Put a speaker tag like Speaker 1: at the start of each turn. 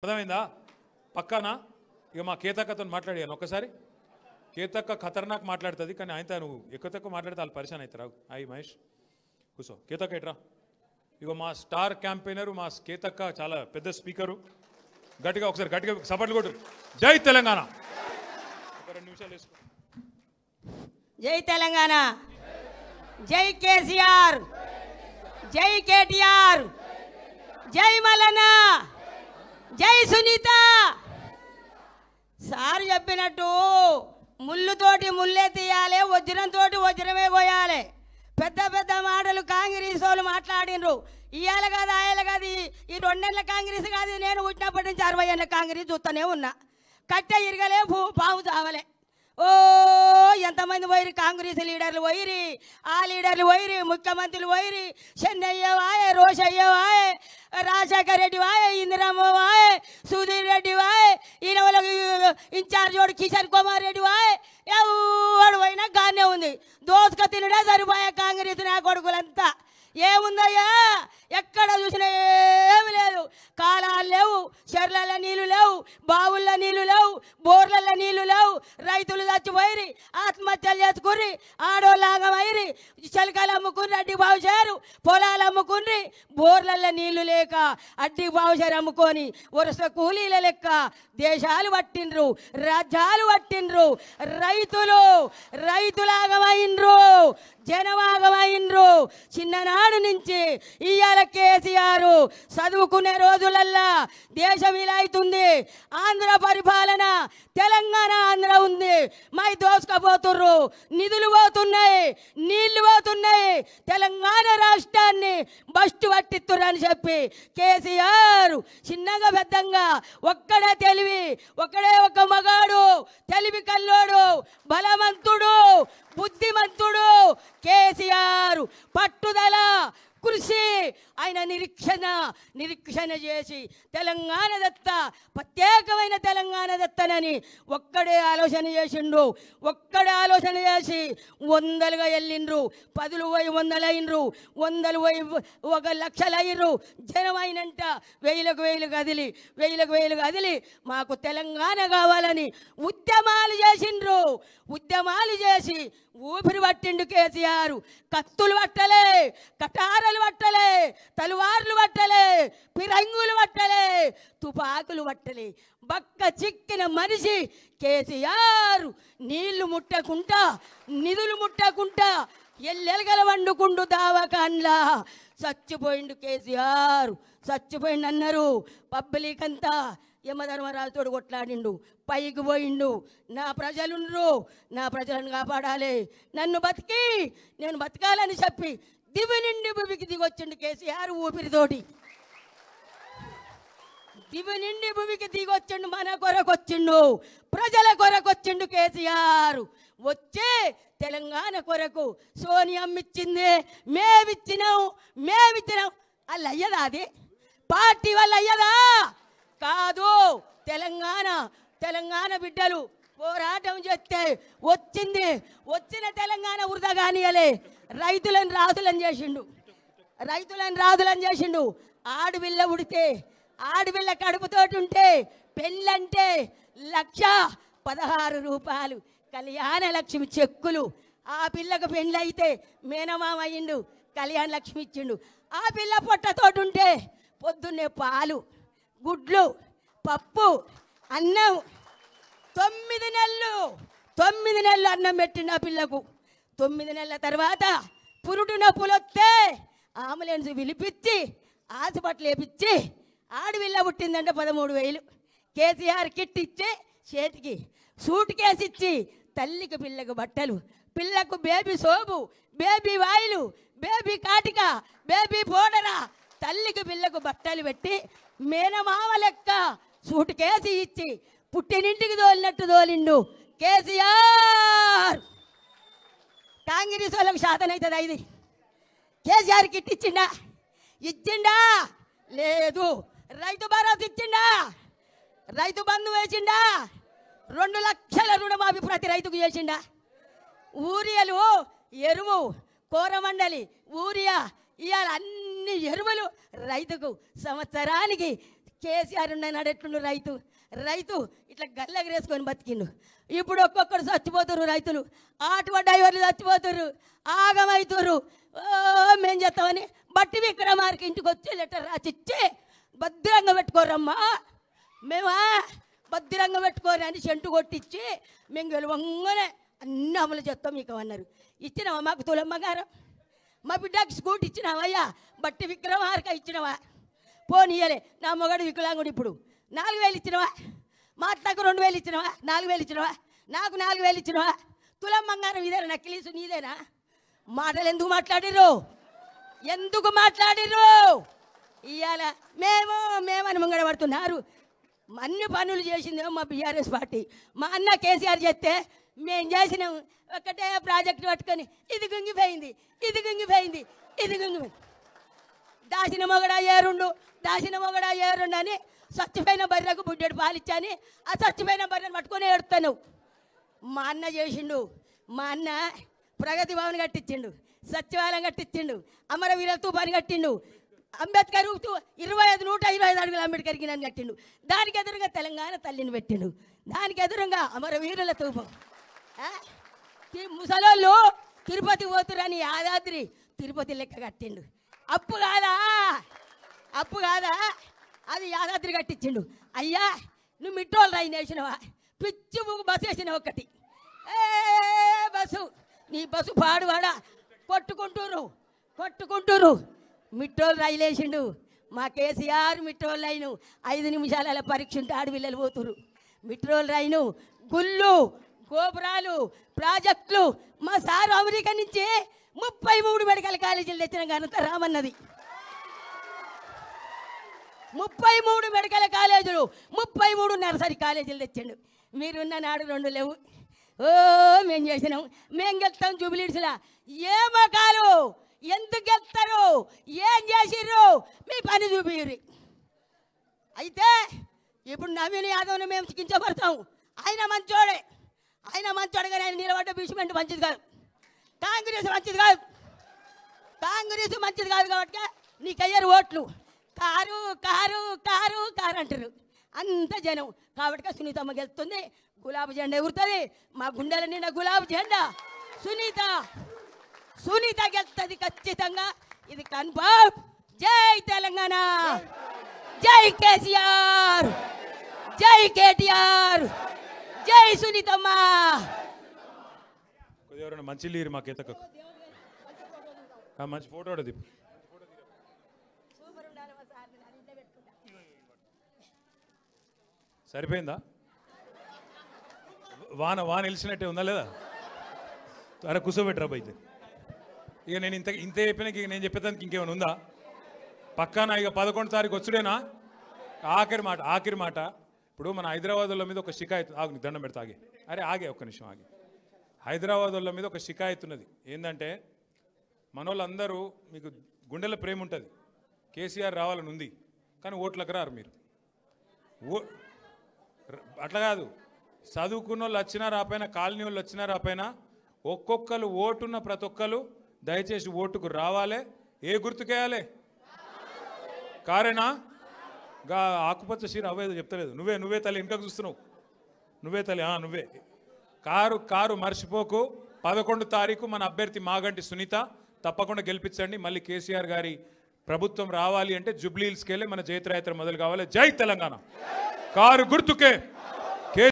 Speaker 1: అర్థమైందా? పక్కానా? ఇక మా కేతక్కతో మాట్లాడాను ఒక్కసారి. కేతక్క ఖతర్నాక్ మాట్లాడుతుంది, కానీ ఆయనతో నువ్వు ఎక్కువ తక్కువ మాట్లాడితే వాళ్ళు పరిశాన్ అవుతారు. అయ్యి మహేష్ కూర్చో. కేతక్క ఎట్రా? ఇగో మా స్టార్ క్యాంపెయినరు మా కేతక్క, చాలా పెద్ద స్పీకరు. గట్టిగా ఒకసారి గట్టిగా సపోర్ట్లు కొట్టు. జై తెలంగాణ. ఒక 2 నిమిషాలు వేసుకో.
Speaker 2: జై తెలంగాణ, జై కేసీఆర్, జై కేటీఆర్, జై మల్లన్న, జై సునీత. సార్ చెప్పినట్టు ముళ్ళుతోటి ముళ్ళే తీయాలి, వజ్రంతో వజ్రమే పోయాలి. పెద్ద పెద్ద మాటలు కాంగ్రెస్ వాళ్ళు మాట్లాడినరు. ఇవాళ కాదు ఆయన కాదు, ఈ 2 నెలల కాంగ్రెస్ కాదు, నేను పుట్టినప్పటి నుంచి 60 ఏళ్ళ కాంగ్రెస్ చూస్తూనే ఉన్నా. కట్టె ఇరగలే, పాము చావలే. ఓ ఎంతమంది పోయిరి, కాంగ్రెస్ లీడర్లు పోయిరి, ఆ లీడర్లు పోయిరి, ముఖ్యమంత్రులు పోయిరి. చెన్నయ్య వాయే, రోషయ్య వాయే, రాజశేఖర్ రెడ్డి వాయే, ఇందిరమ్మ వాయే, సుధీర్ రెడ్డి వాయే, ఈయన వాళ్ళకి ఇన్ఛార్జ్ వాడు కిషన్ కుమార్ రెడ్డి వాయే. ఎవడు పోయినా గానే ఉంది. దోసుక తినడే సరిపోయా కాంగ్రెస్ నా కొడుకులంతా. ఏముందయ్యా, ఎక్కడ చూసినా ఏమి లేదు. కాలాలు లేవు, చెర్లలో నీళ్లు లేవు, బావుల్లో నీళ్లు లేవు, బోర్లలో నీళ్లు లేవు. రైతులు చచ్చిపోయిరి, ఆత్మహత్యలు చేసుకుర్రి, ఆడోళ్ళాగమైరి, చిలకలు అమ్ముకుని అడ్డి బావుచారు, పొలాలు అమ్ముకుని, బోర్లలో నీళ్లు లేక అడ్డి బావుచారు అమ్ముకొని వరుస కూలీల లెక్క దేశాలు పట్టిండ్రు, రాజ్యాలు పట్టిండ్రు. రైతులాగమైండ్రు, జనమాగమైండ్రు. చిన్ననాడు నుంచి ఇవాళ కేసీఆర్ చదువుకునే రోజులల్లా దేశం ఇలా అవుతుంది. ఆంధ్ర పరిపాలన, తెలంగాణ ఆంధ్ర ఉంది. మై దోసుకపోతుర్రు, నిధులు పోతున్నాయి, నీళ్లు పోతున్నాయి. తెలంగాణ రాష్ట్రాన్ని బస్టు పట్టిస్తుర్రని చెప్పి కేసీఆర్ చిన్నగా పెద్దంగా ఒక్కడే తెలివి, ఒక్కడే ఒక మగాడు, తెలివి కల్లోడు, బలవంతుడు, బుద్ధిమంతుడు కేసీఆర్. పట్టుదల, కృషి, ఆయన నిరీక్షణ చేసి తెలంగాణ దత్త, ప్రత్యేకమైన తెలంగాణ దత్తనని ఒక్కడే ఆలోచన చేసిండ్రు. ఒక్కడే ఆలోచన చేసి 100లుగా వెళ్ళిండ్రు, 10లు పోయి 100లు అయినరు, 100లు పోయి 1,00,000 అయ్యిండ్రు. జనమైనంట 1000కు 1000 కదిలి మాకు తెలంగాణ కావాలని ఉద్యమాలు చేసిండ్రు. ఉద్యమాలు చేసి ఊపిరి పట్టిండు కేసీఆర్. కత్తులు పట్టలే, కటారలు పట్టలే, తలువార్లు పట్టలే, పిరంగులు పట్టలే, తుపాకులు పట్టలే. బక్క చిక్కిన మనిషి కేసీఆర్. నీళ్లు ముట్టకుంటా, నిధులు ముట్టకుంటా ఎల్లెలగల వండుకుండు దావకాన్లా చచ్చిపోయిండు కేసీఆర్. చచ్చిపోయిండు అన్నారు. పబ్లిక్ అంతా యమధర్మరాజుతో కొట్లాడిండు, పైకి పోయిండు. నా ప్రజలుండ్రు, నా ప్రజలను కాపాడాలి, నేను బతకాలని చెప్పి దివి నిండి భూమికి దిగొచ్చిండు కేసీఆర్ ఊపిరితోటి. దివి నిండి భూమికి దిగొచ్చిండు, మన కొరకు వచ్చిండు, ప్రజల కొరకు వచ్చిండు కేసీఆర్. వచ్చే తెలంగాణ కొరకు సోనియమ్మ ఇచ్చింది, మేమిచ్చినాం. అల్ల అయ్యదా? అది పార్టీ వల్ల అయ్యదా? కాదు. తెలంగాణ బిడ్డలు పోరాటం చేస్తే వచ్చిన తెలంగాణ వృధా కానియలే. రైతులను రాజులను చేసిండు. ఆడపిల్ల ఉడితే, ఆడపిల్ల కడుపుతోటి ఉంటే పెళ్ళంటే 1,16 రూపాయలు కళ్యాణ లక్ష్మి చెక్కులు. ఆ పిల్లకు పెళ్ళైతే మేనమామ అయ్యిండు, కళ్యాణ లక్ష్మి ఇచ్చిండు. ఆ పిల్ల పొట్టతోటి ఉంటే పొద్దున్నే పాలు, గుడ్లు, పప్పు, అన్నం. 9 నెలలు అన్నం పెట్టిండు ఆ పిల్లకు. 9 నెలల తర్వాత పురుడు నొప్పులు వస్తే అంబులెన్స్ పిలిపించి హాస్పిటల్ వేపించి ఆడపిల్ల పుట్టిందంటే 13,000 కేసీఆర్ కిట్ ఇచ్చి చేతికి సూట్ కేసు ఇచ్చి తల్లికి పిల్లకు బట్టలు, పిల్లకు బేబీ సోపు, బేబీ వాయిలు, బేబీ కాటిక, బేబీ పౌడరా, తల్లికి పిల్లకు బట్టలు పెట్టి మేనమామ లెక్క సూట్ కేసు ఇచ్చి పుట్టినింటికి తోలినట్టు తోలిండు కేసీఆర్. కాంగ్రెస్ వాళ్ళకు శాతం అవుతుంది. ఇది కేసీఆర్ కిట్ ఇచ్చిండా? లేదు. రైతు భరోసా ఇచ్చిండా? రైతు బంధు వేసిండా? 2 లక్షల రుణమాఫీ ప్రతి రైతుకు చేసిండా? ఊరియాలు, ఎరువు, కోరమండలి, ఊరియా, ఇవాళ అన్ని ఎరువులు రైతుకు సంవత్సరానికి కేసీఆర్ ఉన్నాడు ఎట్లుండు రైతు రైతు ఇట్లా గల్లెగరేసుకొని బతికిండు. ఇప్పుడు ఒక్కొక్కరు చచ్చిపోతున్నారు రైతులు, ఆటో డ్రైవర్లు చచ్చిపోతున్నారు, ఆగమవుతున్నారు. మేము చేస్తామని బట్టి విక్రమార్కి ఇంటికి వచ్చి లెటర్ రాసిచ్చి భద్రంగా పెట్టుకోరమ్మా, మేమా భద్రంగా పెట్టుకోరు అని చెంటు కొట్టించి మేము గెలవంగానే అన్నీ అమలు చేస్తాం మీకు అన్నారు. ఇచ్చినావా మాకు తులమ్మ గారు? మా బిడ్డకి స్కూటీ ఇచ్చినావయ్యా, బట్టి విక్రమార్క ఇచ్చినవా? పోనీయలే. నా మొగడు వికలాంగుడు ఇప్పుడు 4000 ఇచ్చినవా? మా అత్తకు 2000 ఇచ్చినవా? 4000 ఇచ్చినవా? నాకు 4000 ఇచ్చినవా? తులం బంగారం ఇదేనా? నక్కిలీసు నీదేనా? మాటలు ఎందుకు మాట్లాడిర్రు? ఎందుకు మాట్లాడిర్రు? ఇవాళ మేమని ముంగడ పడుతున్నారు. అన్ని పనులు చేసిందేమో మా బీఆర్ఎస్ పార్టీ. మా అన్న కేసీఆర్ చేస్తే మేము చేసినాం ఒకటే ప్రాజెక్టు పట్టుకొని ఇది గుంగిపోయింది, ఇది గుంగిపోయింది, ఇది గుంగిపోయింది. దాచిన మొగడా ఏరుండు అని చచ్చిపోయిన బర్రెకు బుడ్డెడు పాలిచ్చాని ఆ చచ్చిపోయిన బర్రెను పట్టుకొని ఏడుతాను. మా అన్న చేసిండు. మా అన్న ప్రగతి భవన్ కట్టించిండు, సచివాలయం కట్టించిండు, అమరవీర తుఫాను కట్టిండు, అంబేద్కర్ 125 అడుగుల అంబేద్కర్కి నన్ను కట్టిండు. దానికి ఎదురుగా తెలంగాణ తల్లిని పెట్టిండు, దానికి ఎదురుగా అమరవీరుల తూపం. ముసలోళ్ళు తిరుపతి పోతురని యాదాద్రి తిరుపతి లెక్క కట్టిండు. అప్పు కాదా అది యాదాద్రి కట్టించిండు. అయ్యా నువ్వు మిట్టోళ్ళు రైన్ వేసినవా? పిచ్చి బస్సు వేసిన ఒకటి బస్సు, నీ బస్సు పాడువాడా కొట్టుకుంటూరు. మిట్టోళ్ళు రైలు వేసిండు. మా కేసీఆర్ మిట్టోళ్ళు రైను 5 నిమిషాల పరీక్ష ఉంటే ఆడపిల్లలు పోతురు. మిట్రోల్ రైను, గుళ్ళు, గోపురాలు, ప్రాజెక్టులు. మా సార్ అమెరికా నుంచి 33 మెడికల్ కాలేజీలు తెచ్చిన ఘనత రామన్నది. 33 మెడికల్ కాలేజీలు, 33 నర్సరీ కాలేజీలు తెచ్చిండు. మీరున్న నాడు 2 లేవు. మేము చేసినాం, మేము గెలుస్తాం జూబిలీడ్స్లా. ఏ మకాలు ఎందుకు గెలుస్తారు? ఏం చేసిర్రు? మీ పని చూపిర్రు. అయితే ఇప్పుడు నవీన్ యాదవ్ని మేము చికించబడతాం. ఆయన మంచోడే కానీ ఆయన నిలబడ్డ బీచ్మెంట్ మంచిది కాదు, కాంగ్రెస్ మంచిది కాదు కాబట్టి నీకు అయ్యారు ఓట్లు. కారు అంటారు అంత జనం. కాబట్టి సునీతమ్మ గెలుస్తుంది, గులాబీ జెండా ఎగురుతుంది. మా గుండెల నిండా గులాబీ జెండా. సునీత గెలుస్తుంది ఖచ్చితంగా, ఇది కన్ఫర్మ్. జై తెలంగాణ, జై కేసీఆర్, జై కేటీఆర్, జై సునీతమ్మ.
Speaker 1: ఎవరైనా మంచి లీరు మా కేతకు మంచి ఫోటో దిప్పు. సరిపోయిందా? వాన వెలిసినట్టే ఉందా లేదా? అరే కూర్చోబెట్టరా బయట. ఇక నేను ఇంత చెప్పినాక ఇక నేను చెప్పేదానికి ఇంకేమైనా ఉందా? పక్కానా ఇక 11 తారీఖు వచ్చుడేనా? ఆఖరి మాట. ఇప్పుడు మన హైదరాబాద్ వాళ్ళ మీద ఒక షికాయత్, ఆగు దండం పెడతా, ఆగే ఒక్క నిమిషం ఆగి. హైదరాబాద్ వాళ్ళ మీద ఒక షికాయత్ ఉన్నది. ఏంటంటే మన వాళ్ళందరూ, మీకు గుండెల ప్రేమ ఉంటుంది, కేసీఆర్ రావాలని ఉంది, కానీ ఓట్లకు రారు మీరు. అట్లా కాదు, చదువుకున్న వాళ్ళు వచ్చినా రాపోయినా, కాలనీ వాళ్ళు వచ్చినా రాపోయినా, ఒక్కొక్కరు ఓటున్న ప్రతి ఒక్కరు దయచేసి ఓటుకు రావాలి. ఏ గుర్తుకేయాలి? కారేనా? గా ఆకుపచ్చ చీర అవ్వేదో చెప్తలేదు. నువ్వే తల్లి ఇంటికి చూస్తున్నావు, నువ్వే తల్లి, నువ్వే. కారు మర్చిపోకు. 11 తారీఖు మన అభ్యర్థి మాగంటి సునీత, తప్పకుండా గెలిపించండి. మళ్ళీ కేసీఆర్ గారి ప్రభుత్వం రావాలి అంటే జూబ్లీ హిల్స్కి వెళ్ళి మన జైత్రయాత్ర మొదలు కావాలి. జై తెలంగాణ. కారు గుర్తుకే.